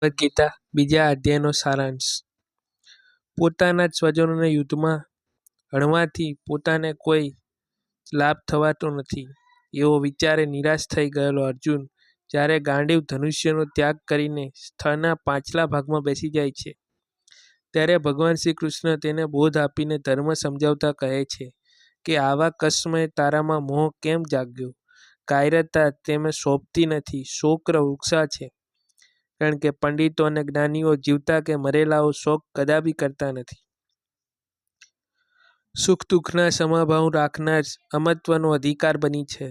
ભગવદ્ ગીતા બીજા અધ્યાયનો સારાંશ. પોતાના જ સ્વજનોને યુદ્ધમાં હણવાથી પોતાને કોઈ લાભ થવાતો નથી એવો વિચારે નિરાશ થઈ ગયેલો અર્જુન જ્યારે ગાંડીવ ધનુષ્યનો ત્યાગ કરીને સ્થળના પાછલા ભાગમાં બેસી જાય છે ત્યારે ભગવાન શ્રી કૃષ્ણ તેને બોધ આપીને ધર્મ સમજાવતા કહે છે કે આવા કષ્ટમય તારામાં મોહ કેમ જાગ્યો? કાયરતા તેમે શોભતી નથી, શોક્ર વૃક્ષા છે. કારણ કે પંડિતો અને જ્ઞાનીઓ જીવતા કે મરેલાઓ શોક કદાપી કરતા નથી. સુખ દુઃખના સમભાવ રાખનાર અમરત્વનો અધિકાર બની છે.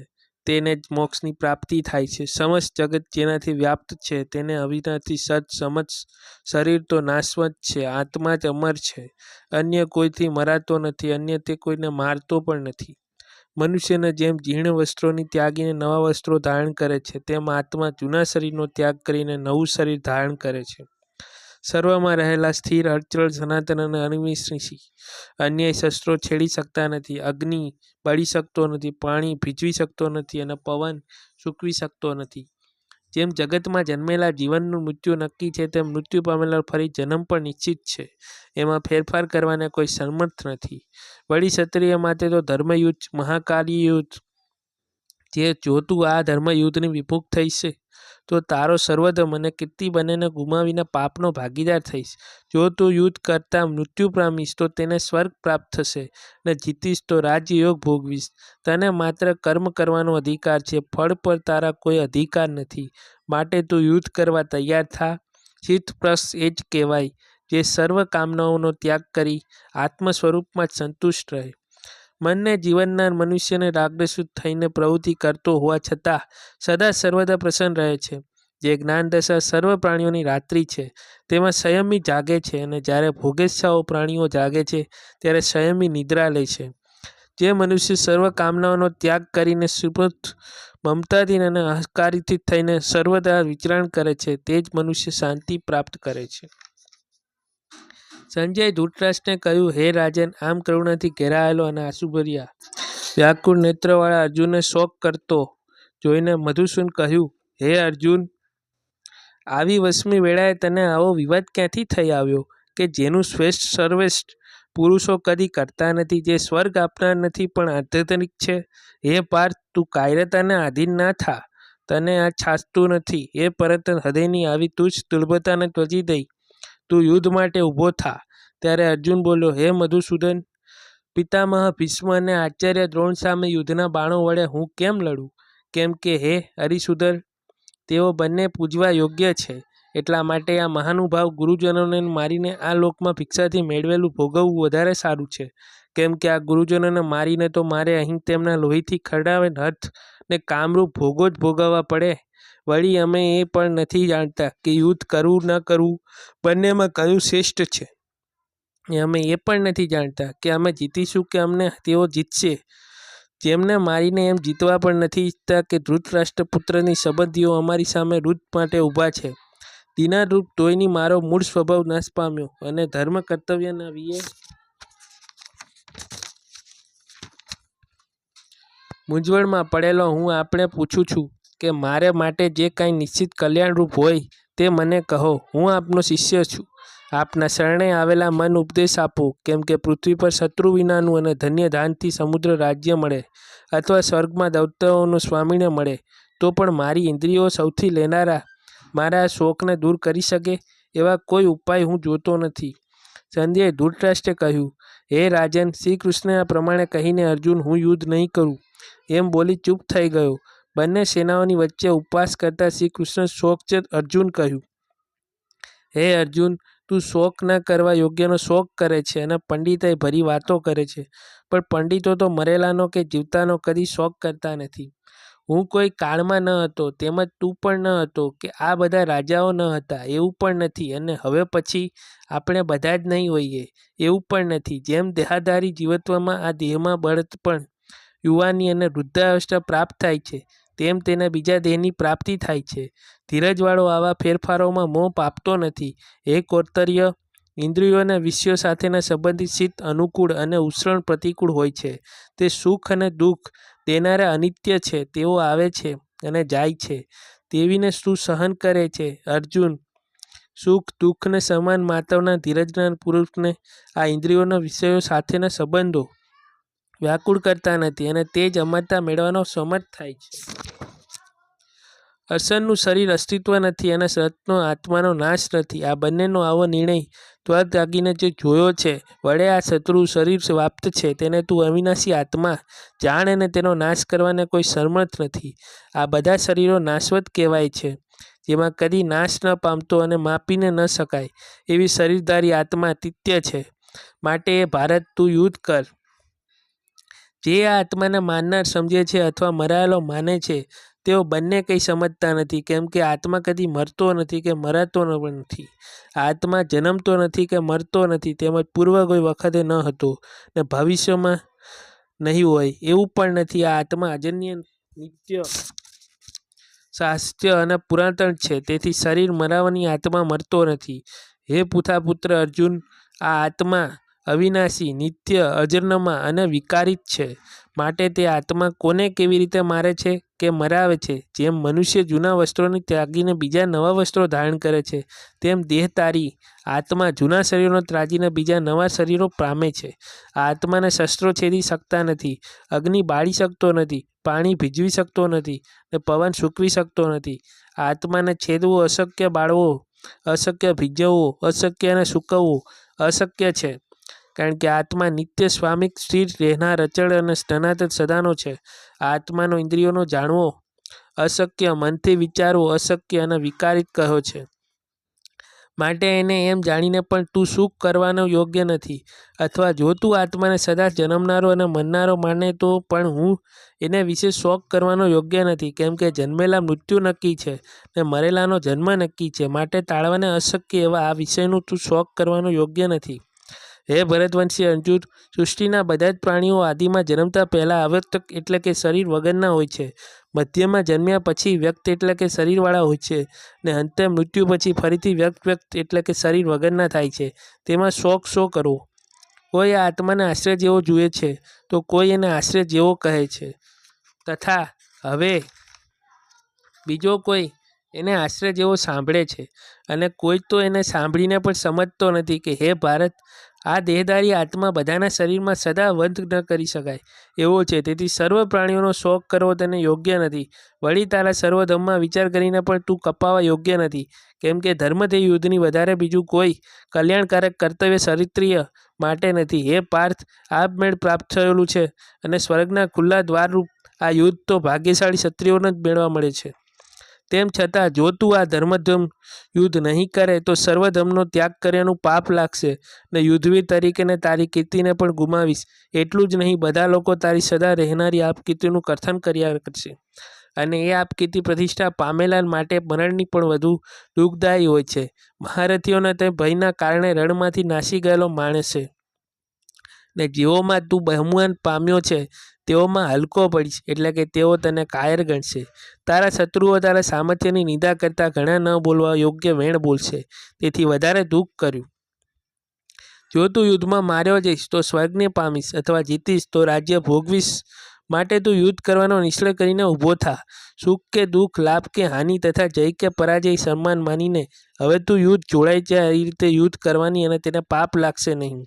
તેને જ મોક્ષની પ્રાપ્તિ થાય છે. સમસ્ત જગત જેનાથી વ્યાપ્ત છે તેને અવિનાશી સત સમસ્ત શરીર તો નાશવંત છે, આત્મા જ અમર છે. અન્ય કોઈથી મરાતો નથી, અન્ય તે કોઈને મારતો પણ નથી. મનુષ્યને જેમ જીર્ણ વસ્ત્રોની ત્યાગીને નવા વસ્ત્રો ધારણ કરે છે તેમ આત્મા જૂના શરીરનો ત્યાગ કરીને નવું શરીર ધારણ કરે છે. સર્વમાં રહેલા સ્થિર અચળ સનાતન અને અનિવિનાશી અન્ય શસ્ત્રો છેડી શકતા નથી. અગ્નિ બળી શકતો નથી, પાણી ભીંજવી શકતો નથી અને પવન સૂકવી શકતો નથી. જેમ જગતમાં જન્મેલા જીવનનું મૃત્યુ નક્કી છે તેમ મૃત્યુ પામેલા ફરી જન્મ પણ નિશ્ચિત છે. એમાં ફેરફાર કરવાને કોઈ સમર્થ નથી. વળી ક્ષત્રિય માટે તો ધર્મયુદ્ધ મહાકાલી યુદ્ધ જે જો તું આ ધર્મયુદ્ધની વિમુખ થઈશે તો તારો સર્વધર્મ અને કીર્તિ બંનેને ગુમાવીને પાપનો ભાગીદાર થઈશ. જો તું યુદ્ધ કરતા મૃત્યુ પામીશ તો તેને સ્વર્ગ પ્રાપ્ત થશે અને જીતીશ તો રાજયોગ ભોગવીશ. તને માત્ર કર્મ કરવાનો અધિકાર છે, ફળ પર તારા કોઈ અધિકાર નથી. માટે તું યુદ્ધ કરવા તૈયાર થા. ચિત્તપ્રસ એ જ કહેવાય જે સર્વ કામનાઓનો ત્યાગ કરી આત્મ સ્વરૂપમાં જ સંતુષ્ટ રહે. મનને જીવનનાર મનુષ્યને રાગદ્વેષ થઈને પ્રવૃત્તિ કરતો હોવા છતાં સદા સર્વદા પ્રસન્ન રહે છે. જે જ્ઞાનદશા સર્વ પ્રાણીઓની રાત્રિ છે તેમાં સંયમી જાગે છે અને જ્યારે ભોગેચ્છાઓ પ્રાણીઓ જાગે છે ત્યારે સંયમી નિદ્રા લે છે. જે મનુષ્ય સર્વ કામનાઓનો ત્યાગ કરીને સુબુદ્ધ મમતાથી અને અહંકારથી થઈને સર્વદા વિચરણ કરે છે તે જ મનુષ્ય શાંતિ પ્રાપ્ત કરે છે. સંજય ધૃતરાષ્ટ્રને કહ્યું, હે રાજન, આમ કરુણાથી ઘેરાયેલો અને આંસુભર્યા વ્યાકુળ નેત્રવાળા અર્જુનને શોક કરતો જોઈને મધુસૂદને કહ્યું, હે અર્જુન, આવી વસમી વેળાએ તને આવો વિવાદ ક્યાંથી થઈ આવ્યો કે જેનું શ્રેષ્ઠ સર્વશ્રેષ્ઠ પુરુષો કદી કરતા નથી, જે સ્વર્ગ આપનાર નથી પણ આધ્યાત્મિક છે? હે પાર્થ, તું કાયરતાને આધીન ના થા. તને આ છાસતું નથી. હે પરત હૃદયની આવી તુચ્છ દુર્બળતાને ત્યજી દઈ તું યુદ્ધ માટે ઊભો થા. ત્યારે અર્જુન બોલ્યો, હે મધુસૂદન, પિતામહ ભીષ્મ અને આચાર્ય દ્રોણ સામે યુદ્ધના બાણો વડે હું કેમ લડું? કેમ કે હે હરિસુધર, તેઓ બંને પૂજવા યોગ્ય છે. એટલા માટે આ મહાનુભાવ ગુરુજનોને મારીને આ લોકમાં ભિક્ષાથી મેળવેલું ભોગવવું વધારે સારું છે. કેમ કે આ ગુરુજનોને મારીને તો મારે અહીં તેમના લોહીથી ખરડાવેલ અર્થ ને કામરૂપ ભોગો જ ભોગવવા પડે. વળી અમે એ પણ નથી જાણતા કે યુદ્ધ કરવું ન કરવું બંનેમાં કયું શ્રેષ્ઠ છે. અમે એ પણ નથી જાણતા કે અમે જીતીશું કે અમને તેઓ જીતશે. જેમને મારીને એમ જીતવા પણ નથી ઈચ્છતા કે ધૃતરાષ્ટ્રપુત્રની સંબંધીઓ અમારી સામે યુદ્ધ માટે ઊભા છે. દીનાદૃપ ધોઈની મારો મૂળ સ્વભાવ નાશ પામ્યો અને ધર્મ કર્તવ્યના વિયે મૂંઝવણમાં પડેલો હું આપણે પૂછું છું કે મારે માટે જે કાંઈ નિશ્ચિત કલ્યાણરૂપ હોય તે મને કહો. હું આપનો શિષ્ય છું. આપના શરણે આવેલા મન ઉપદેશ આપો. કેમ કે પૃથ્વી પર શત્રુ વિનાનું અને ધન્ય દાનથી સમુદ્ર રાજ્ય મળે અથવા સ્વર્ગમાં દૈત્યોનો સ્વામીને મળે તો પણ મારી ઇન્દ્રિયો સૌથી લેનારા મારા શોકને દૂર કરી શકે એવા કોઈ ઉપાય હું જોતો નથી. સંજયે ધૃતરાષ્ટ્રે કહ્યું, હે રાજન, શ્રી કૃષ્ણે આ પ્રમાણે કહીને અર્જુન, હું યુદ્ધ નહીં કરું એમ બોલી ચૂપ થઈ ગયો. બંને સેનાઓની વચ્ચે ઉપવાસ કરતા શ્રી કૃષ્ણ શોકચિત્ત અર્જુન કહ્યું, હે અર્જુન, તું શોક ન કરવા યોગ્યનો શોક કરે છે અને પંડિતાઈ ભરી વાતો કરે છે. પણ પંડિતો તો મરેલાનો કે જીવતાનો કદી શોક કરતા નથી. હું કોઈ કાળમાં ન હતો, તેમજ તું પણ ન હતો કે આ બધા રાજાઓ ન હતા એવું પણ નથી અને હવે પછી આપણે બધા જ નહીં હોઈએ એવું પણ નથી. જેમ દેહાધારી જીવત્વમાં આ દેહમાં બળપણ, યુવાની અને વૃદ્ધાવસ્થા પ્રાપ્ત થાય છે તેમ તેને બીજા દેહની પ્રાપ્તિ થાય છે. ધીરજવાળો આવા ફેરફારોમાં મોહ પામતો નથી. હે કૌંતર્ય, ઇન્દ્રિયો અને વિષયો સાથેના સંબંધિત શીત અનુકૂળ અને ઉષ્ણ પ્રતિકૂળ હોય છે. તે સુખ અને દુઃખ દેનારા અનિત્ય છે. તેઓ આવે છે અને જાય છે. તેવીને તું સહન કરે છે. અર્જુન, સુખ દુઃખને સમાન માતવના ધીરજના પુરુષને આ ઇન્દ્રિયોના વિષયો સાથેના સંબંધો વ્યાકુળ કરતા નથી અને તે જ અમરતા મેળવવાનો સમર્થ થાય છે. અસરનું શરીર અસ્તિત્વ નથી અને સતનો આત્માનો નાશ નથી. આ બંનેનો આવો નિર્ણય ત્યાગીને જે જોયો છે, વડે આ શત્રુ શરીર વ્યાપ્ત છે તેને તું અવિનાશી આત્મા જાણ અને તેનો નાશ કરવાને કોઈ સમર્થ નથી. આ બધા શરીરો નાશવત કહેવાય છે, જેમાં કદી નાશ ન પામતો અને માપીને ન શકાય એવી શરીરધારી આત્મા તિત્ય છે. માટે એ ભારત તું યુદ્ધ કર. જે આ આત્માને માનનાર સમજે છે અથવા મરાયેલો માને છે તેઓ બંને કંઈ સમજતા નથી, કેમ કે આત્મા કદી મરતો નથી કે મરાતો નથી. આત્મા જન્મતો નથી કે મરતો નથી, તેમજ પૂર્વ કોઈ વખતે ન હતો ને ભવિષ્યમાં નહીં હોય એવું પણ નથી. આ આત્મા અજન્ય, નિત્ય, શાસ્ત્રીય અને પુરાતન છે. તેથી શરીર મરાવાની આત્મા મરતો નથી. હે પૂથા પુત્ર અર્જુન, આ આત્મા અવિનાશી, નિત્ય, અજન્મા અને વિકારિત છે. માટે તે આત્મા કોને કેવી રીતે મારે છે કે મરાવે છે? જેમ મનુષ્ય જૂના વસ્ત્રોને ત્યાગીને બીજા નવા વસ્ત્રો ધારણ કરે છે, તેમ દેહધારી આત્મા જૂના શરીરો ત્યાગીને બીજા નવા શરીરો પામે છે. આ આત્માને શસ્ત્રો છેદી શકતા નથી, અગ્નિ બાળી શકતો નથી, પાણી ભીજવી શકતો નથી ને પવન સૂકવી શકતો નથી. આત્માને છેદવું અશક્ય, બાળવો અશક્ય, ભીજવવો અશક્ય અને સૂકવવું અશક્ય છે. કારણ કે આત્મા નિત્ય, સ્વામિક, સ્થિર, રહેનાર, અચળ અને સનાતન સદાનો છે. આત્માનો ઇન્દ્રિયોનો જાણવો અશક્ય, મનથી વિચારવો અશક્ય અને વિકારિત કહ્યો છે. માટે એને એમ જાણીને પણ તું સુખ કરવાનો યોગ્ય નથી. અથવા જો તું આત્માને સદા જન્મનારો અને મરનારો માને તો પણ હું એને વિશે શોક કરવાનો યોગ્ય નથી, કેમ કે જન્મેલા મૃત્યુ નક્કી છે ને મરેલાનો જન્મ નક્કી છે. માટે તાળવાને અશક્ય એવા આ વિષયનું તું શોક કરવાનો યોગ્ય નથી. હે ભરતવંશી અર્જુન, સૃષ્ટિના બધા જ પ્રાણીઓ આદિમાં જન્મતા પહેલાં અવ્યક્ત એટલે કે શરીર વગરના હોય છે, મધ્યમાં જન્મ્યા પછી વ્યક્ત એટલે કે શરીરવાળા હોય છે ને અંતે મૃત્યુ પછી ફરીથી વ્યક્ત એટલે કે શરીર વગરના થાય છે. તેમાં શોક શો કરવો? કોઈ આ આત્માને આશ્રય જેવો જુએ છે તો કોઈ એને આશ્રય જેવો કહે છે, તથા હવે બીજો કોઈ એને આશ્રય જેવો સાંભળે છે અને કોઈ તો એને સાંભળીને પણ સમજતો નથી કે હે ભારત, આ દેહધારી આત્મા બધાના શરીરમાં સદા વધ ન કરી શકાય એવો છે. તેથી સર્વ પ્રાણીઓનો શોક કરવો તેને યોગ્ય નથી. વળી તારા સર્વધર્મમાં વિચાર કરીને પણ તું કપાવા યોગ્ય નથી, કેમ કે ધર્મથી યુદ્ધની વધારે બીજું કોઈ કલ્યાણકારક કર્તવ્ય ક્ષત્રિય માટે નથી. હે પાર્થ, આપમેળ પ્રાપ્ત થયેલું છે અને સ્વર્ગના ખુલ્લા દ્વારરૂપ આ યુદ્ધ તો ભાગ્યશાળી ક્ષત્રિયોને જ મેળવા મળે છે. તેમ છતાં જો તું આ ધર્મધર્મ યુદ્ધ નહીં કરે તો સર્વધર્મનો ત્યાગ કર્યાનું પાપ લાગશે ને યુદ્ધવીર તરીકેને તારી કીર્તિને પણ ગુમાવીશ. એટલું જ નહીં, બધા લોકો તારી સદા રહેનારી આપકીર્તિનું કથન કર્યા કરશે અને એ આપકીર્તિ પ્રતિષ્ઠા પામેલા માટે મરણની પણ વધુ દુઃખદાયી હોય છે. મહારથીઓને તે ભયના કારણે રણમાંથી નાસી ગયેલો માણસ છે ને જેઓમાં તું બહુમાન પામ્યો છે તેઓમાં હલકો પડીશ, એટલે કે તેઓ તને કાયર ગણશે. તારા શત્રુઓ તારા સામર્થ્યની નિંદા કરતાં ઘણા ન બોલવા યોગ્ય વેણ બોલશે, તેથી વધારે દુઃખ કર્યું. જો તું યુદ્ધમાં માર્યો જઈશ તો સ્વર્ગને પામીશ અથવા જીતીશ તો રાજ્ય ભોગવીશ. માટે તું યુદ્ધ કરવાનો નિશ્ચય કરીને ઊભો થા. સુખ કે દુઃખ, લાભ કે હાનિ તથા જય કે પરાજય સન્માન માનીને હવે તું યુદ્ધ જોડાઈ જાય એ રીતે યુદ્ધ કરવાની અને તેને પાપ લાગશે નહીં.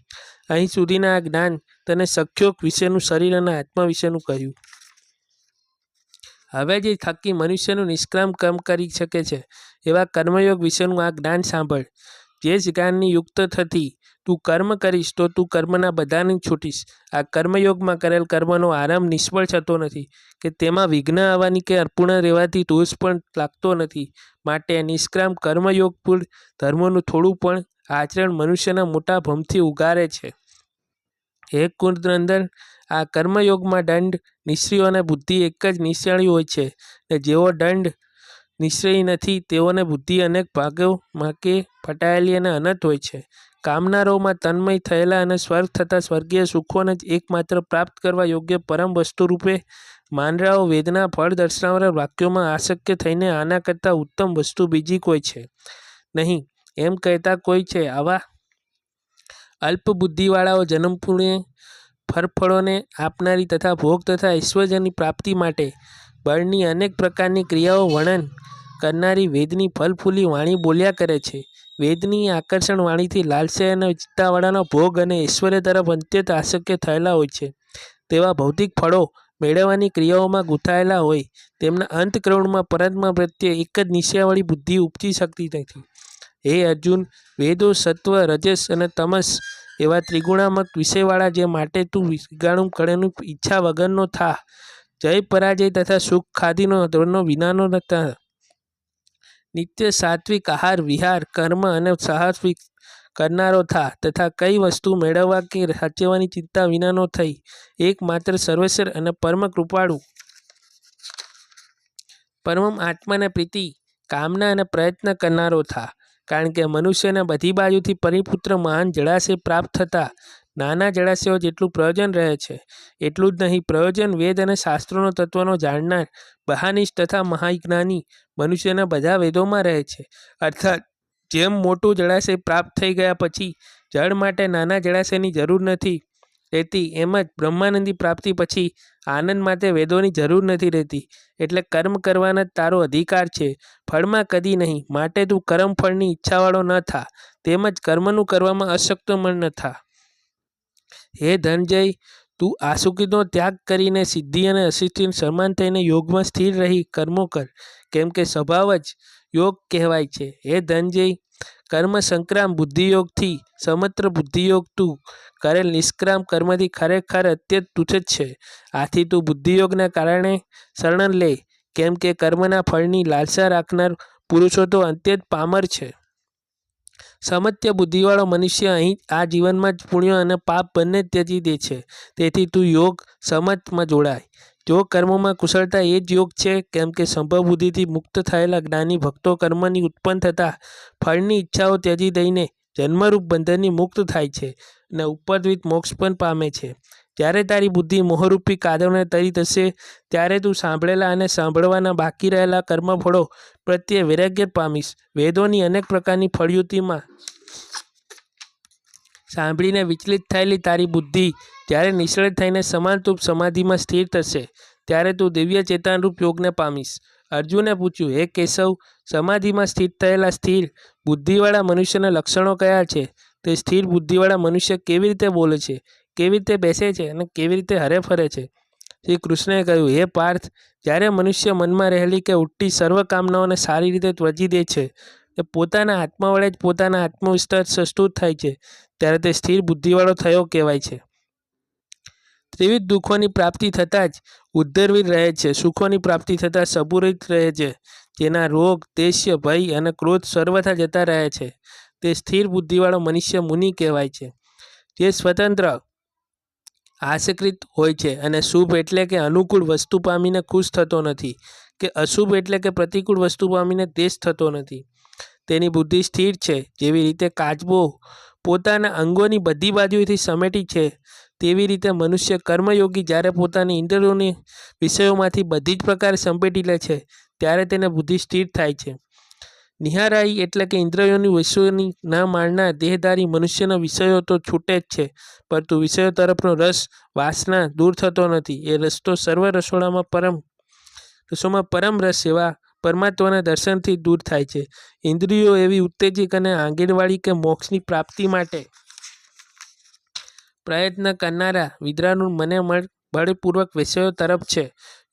અહીં સુધીના આ જ્ઞાન તને સખ્યોગ વિશેનું શરીર અને આત્મા વિશેનું કહ્યું. હવે જે થકી મનુષ્યનું નિષ્કામ કર્મ કરી શકે છે એવા કર્મયોગ વિશેનું આ જ્ઞાન સાંભળ. જે જ જ્ઞાનની યુક્ત થતી તું કર્મ કરીશ તો તું કર્મના બધાને છૂટીશ. આ કર્મયોગમાં કરેલ કર્મનો આરંભ નિષ્ફળ થતો નથી કે તેમાં વિઘ્ન આવવાની કે અપૂર્ણ રહેવાથી દોષ પણ લાગતો નથી. માટે નિષ્કામ કર્મયોગપૂર ધર્મોનું થોડું પણ આચરણ મનુષ્યના મોટા ભ્રમથી ઉગારે છે. હે કુંદનંદન, આ કર્મયોગમાં દંડ, નિશ્ચય અને બુદ્ધિ એક જ નિશ્ચયી હોય છે ને જેઓ દંડ નિશ્ચયી નથી તેઓને બુદ્ધિ અનેક ભાગોમાં કે ફટાયેલી અને અનંત હોય છે. કામનારોમાં તન્મય થયેલા અને સ્વર્ગ થતા સ્વર્ગીય સુખોને જ એકમાત્ર પ્રાપ્ત કરવા યોગ્ય પરમ વસ્તુ રૂપે માનરાઓ વેદના ફળ દર્શાવનારા વાક્યોમાં આસક્ત થઈને આના કરતાં ઉત્તમ વસ્તુ બીજી કોઈ છે નહીં એમ કહેતા કોઈ છે. આવા અલ્પ બુદ્ધિવાળાઓ જન્મપૂર્ણે ફળફળોને આપનારી તથા ભોગ તથા ઐશ્વર્યની પ્રાપ્તિ માટે બળની અનેક પ્રકારની ક્રિયાઓ વર્ણન કરનારી વેદની ફલફૂલી વાણી બોલ્યા કરે છે. વેદની આકર્ષણ વાણીથી લાલસા અને ચિત્તાવાળાનો ભોગ અને ઐશ્વર્ય તરફ અત્યંત આસક્ત થયેલા હોય છે. તેવા ભૌતિક ફળો મેળવવાની ક્રિયાઓમાં ગૂંથાયેલા હોય તેમના અંતઃકરણમાં પરમાત્મા પ્રત્યે એક જ નિશ્ચયવાળી બુદ્ધિ ઉપજી શકતી નથી. હે અર્જુન, વેદો સત્વ, રજસ અને તમસ એવા ત્રિગુણાત્મક વિષયવાળા જે માટે તું વિગાણું કળેનું ઈચ્છા વગરનો થા. જય પરાજય તથા સુખ ખાદીનો ધર્મનો વિનાનો નતા. નિત્ય સાત્વિક આહાર વિહાર કર્મ અને સાહસિક કરનારો થા તથા કઈ વસ્તુ મેળવવા કે સાચવવાની ચિંતા વિનાનો થઈ. એકમાત્ર સર્વેશ્વર અને પરમ કૃપાળુ પરમ આત્માને પ્રીતિ કામના અને પ્રયત્ન કરનારો થા. કારણ કે મનુષ્યને બધી બાજુથી પરિપુત્ર મહાન જળાશય પ્રાપ્ત થતા નાના જળાશયો જેટલું પ્રયોજન રહે છે એટલું જ નહીં, પ્રયોજન વેદ અને શાસ્ત્રોનો તત્વનો જાણનાર બહાનિષ્ઠ તથા મહાજ્ઞાની મનુષ્યના બધા વેદોમાં રહે છે. અર્થાત જેમ મોટું જળાશય પ્રાપ્ત થઈ ગયા પછી જળ માટે નાના જળાશયની જરૂર નથી રહેતી, એમ જ બ્રહ્માનંદની પ્રાપ્તિ પછી આનંદ માટે વેદોની જરૂર નથી રહેતી. એટલે કર્મ કરવાના જ તારો અધિકાર છે, ફળમાં કદી નહીં. માટે તું કર્મફળની ઈચ્છાવાળો ન થા, તેમજ કર્મનું કરવામાં અશક્તમન ન થા. હે ધનંજય, તું આસુકીનો ત્યાગ કરીને સિદ્ધિ અને અસિદ્ધિને સમાન થઈને યોગમાં સ્થિર રહી કર્મો કર, કેમ કે સ્વભાવ જ યોગ કહેવાય છે. હે ધનંજય, કર્મ સંક્રામ બુદ્ધિયોગથી સમત્ર બુદ્ધિયોગ તું કરેલ નિષ્કામ કર્મથી ખરેખર અત્યંત તુચ્છ છે. આથી તું બુદ્ધિયોગના કારણે શરણ લે, કેમ કે કર્મના ફળની લાલસા રાખનાર પુરુષો તો અત્યંત પામર છે. સમત્ય બુદ્ધિવાળો મનુષ્ય અહીં આ જીવનમાં જ પુણ્ય અને પાપ બંને ત્યજી દે છે. તેથી તું યોગ સમતમાં જોડાય. જો કર્મોમાં કુશળતા એ જ યોગ છે, કેમ કે સંભવ બુદ્ધિથી મુક્ત થયેલા જ્ઞાની ભક્તો કર્મની ઉત્પન્ન થતા ફળની ઈચ્છાઓ ત્યજી દઈને જન્મરૂપ બંધનની મુક્ત થાય છે અને ઉપરદ્વિત મોક્ષ પણ પામે છે. જ્યારે તારી બુદ્ધિ મોહરૂપી કાદવને તરી થશે ત્યારે તું સાંભળેલા અને સાંભળવાના બાકી રહેલા કર્મફળો પ્રત્યે વૈરાગ્ય પામીશ. વેદોની અનેક પ્રકારની ફળયુતિમાં સાંભળીને વિચલિત થયેલી તારી બુદ્ધિ જ્યારે નિશ્ચળ થઈને સમાનરૂપ સમાધિમાં સ્થિર થશે ત્યારે તું દિવ્ય ચેતનરૂપ યોગને પામીશ. અર્જુને પૂછ્યું, હે કેશવ, સમાધિમાં સ્થિત થયેલા સ્થિર બુદ્ધિવાળા મનુષ્યના લક્ષણો કયા છે? તે સ્થિર બુદ્ધિવાળા મનુષ્ય કેવી રીતે બોલે છે, કેવી રીતે બેસે છે અને કેવી રીતે હરે ફરે છે? શ્રી કૃષ્ણએ કહ્યું, હે પાર્થ, જ્યારે મનુષ્ય મનમાં રહેલી કે ઉઠતી સર્વ કામનાઓને સારી રીતે ત્યજી દે છે તે પોતાના આત્મા વડે જ પોતાના આત્મવિસ્તાર સંસ્તુત થાય છે ત્યારે તે સ્થિર બુદ્ધિવાળો થયો કહેવાય છે. ત્રિવિધ દુઃખોની પ્રાપ્તિ થતાં જ ઉદ્ધરવીર રહે છે, સુખોની પ્રાપ્તિ થતાં સબુરિત રહે છે. જેના રોગ, દેશ્ય, ભય અને ક્રોધ સર્વથા જતા રહે છે તે સ્થિર બુદ્ધિવાળો મનુષ્ય મુનિ કહેવાય છે. જે સ્વતંત્ર આસક્તિત હોય છે અને શુભ એટલે કે અનુકૂળ વસ્તુ પામીને ખુશ થતો નથી કે અશુભ એટલે કે પ્રતિકૂળ વસ્તુ પામીને દેશ થતો નથી. તેની બુદ્ધિ સ્થિર છે. જેવી રીતે કાચબો પોતાના અંગોની બધી બાજુએથી સમેટી છે તેવી રીતે મનુષ્ય કર્મયોગી જ્યારે પોતાની ઇન્દ્રિયોની વિષયોમાંથી બધી જ પ્રકારે સમેટી લે છે ત્યારે તેને બુદ્ધિ સ્થિર થાય છે. નિહારાઈ એટલે કે ઇન્દ્રિયોની વિષયોની ન માણનાર દેહધારી મનુષ્યના વિષયો તો છૂટે જ છે, પરંતુ વિષયો તરફનો રસ વાસના દૂર થતો નથી. એ રસ તો સર્વ રસોમાં પરમ રસ એવા પરમાત્માના દર્શનથી દૂર થાય છે. ઇન્દ્રિયો એવી ઉત્તેજક અને આંગીણવાળી કે મોક્ષની પ્રાપ્તિ માટે પ્રયત્ન કરનારા વિદ્રાનું મને બળપૂર્વક વિષયો તરફ છે.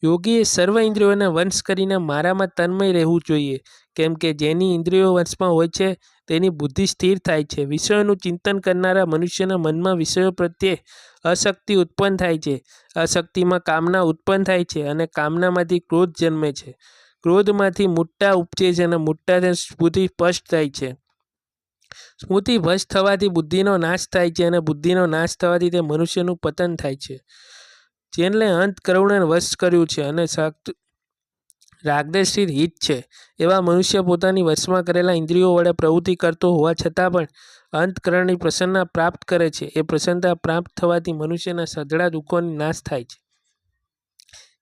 યોગીએ સર્વ ઇન્દ્રિયોને વંશ કરીને મારામાં તન્મય રહેવું જોઈએ, કેમ કે જેની ઇન્દ્રિયો વંશમાં હોય છે તેની બુદ્ધિ સ્થિર થાય છે. વિષયોનું ચિંતન કરનારા મનુષ્યના મનમાં વિષયો પ્રત્યે અશક્તિ ઉત્પન્ન થાય છે. અશક્તિમાં કામના ઉત્પન્ન થાય છે અને કામનામાંથી ક્રોધ જન્મે છે. ક્રોધમાંથી મૂઢતા ઉપજે છે અને મૂઢતાથી સ્મૃતિ સ્પષ્ટ થાય છે. સ્મૃતિ ભ્રષ્ટ થવાથી બુદ્ધિનો નાશ થાય છે અને બુદ્ધિનો નાશ થવાથી તે મનુષ્યનું પતન થાય છે. જેને અંતઃકરણને વશ કર્યું છે અને રાગદ્વેષથી હિત છે એવા મનુષ્ય પોતાની વશમાં કરેલા ઇન્દ્રિયો વડે પ્રવૃત્તિ કરતો હોવા છતાં પણ અંતઃકરણની પ્રસન્નતા પ્રાપ્ત કરે છે. એ પ્રસન્નતા પ્રાપ્ત થવાથી મનુષ્યના સઘળા દુઃખોનો નાશ થાય છે.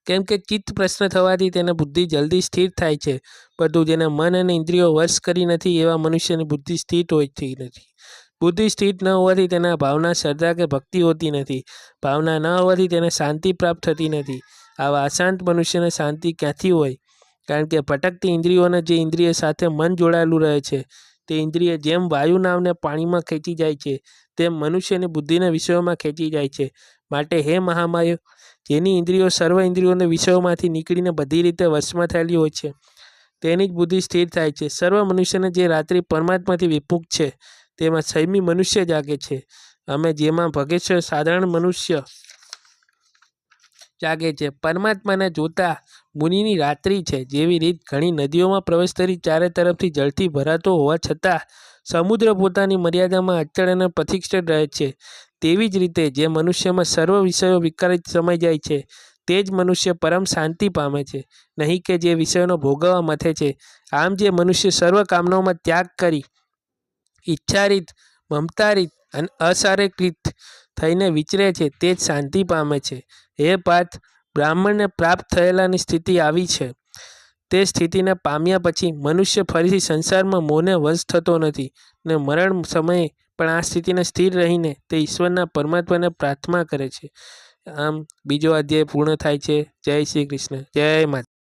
કેમ કે ચિત્ત પ્રસન્ન થવાથી તેને બુદ્ધિ જલ્દી સ્થિર થાય છે, પરંતુ જેને મન અને ઇન્દ્રિયો વશ કરી નથી એવા મનુષ્યની બુદ્ધિ સ્થિર હોતી નથી. બુદ્ધિ સ્થિર ન હોવાથી તેના ભાવના, શ્રદ્ધા કે ભક્તિ હોતી નથી. ભાવના ન હોવાથી તેને શાંતિ પ્રાપ્ત થતી નથી. આવા અશાંત મનુષ્યને શાંતિ ક્યાંથી હોય? કારણ કે ભટકતી ઇન્દ્રિયોને જે ઇન્દ્રિય સાથે મન જોડાયેલું રહે છે તે ઇન્દ્રિય જેમ વાયુ નાવને પાણીમાં ખેંચી જાય છે તેમ મનુષ્યની બુદ્ધિના વિષયોમાં ખેંચી જાય છે. માટે હે મહામાયો, જેની ઇન્દ્રિયો સર્વ ઇન્દ્રિયોના વિષયોમાંથી નીકળીને બધી રીતે વશમાં થયેલી હોય છે તેની જ બુદ્ધિ સ્થિર થાય છે. સર્વ મનુષ્યને જે રાત્રિ પરમાત્માથી વિમુખ છે તેમાં સંયમી મનુષ્ય જાગે છે. અમે જેમાં ભગેશ્વર સાધારણ મનુષ્ય જાગે છે. પરમાત્માને જોતા મુનિની રાત્રિ છે. જેવી રીત ઘણી નદીઓમાં પ્રવેશ કરી ચારે તરફથી જળથી ભરાતો હોવા છતાં સમુદ્ર પોતાની મર્યાદામાં અચળ અને પ્રતિષ્ઠિત રહે છે, તેવી જ રીતે જે મનુષ્યમાં સર્વ વિષયો વિકારિત સમાઈ જાય છે તે જ મનુષ્ય પરમ શાંતિ પામે છે, નહીં કે જે વિષયોનો ભોગવવા મથે છે. આમ જે મનુષ્ય સર્વ કામનાઓમાં ત્યાગ કરી ઈચ્છારીત, મમતારીત અને અસારિક રીત થઈને વિચરે છે તે જ શાંતિ પામે છે. હે પાર્થ, બ્રાહ્મણને પ્રાપ્ત થયેલાની સ્થિતિ આવી છે. તે સ્થિતિને પામ્યા પછી મનુષ્ય ફરીથી સંસારમાં મોહને વશ થતો નથી ને મરણ સમયે પણ આ સ્થિતિને સ્થિર રહીને તે ઈશ્વરના પરમાત્માને પ્રાર્થના કરે છે. આમ બીજો અધ્યાય પૂર્ણ થાય છે. જય શ્રી કૃષ્ણ. જય માતા.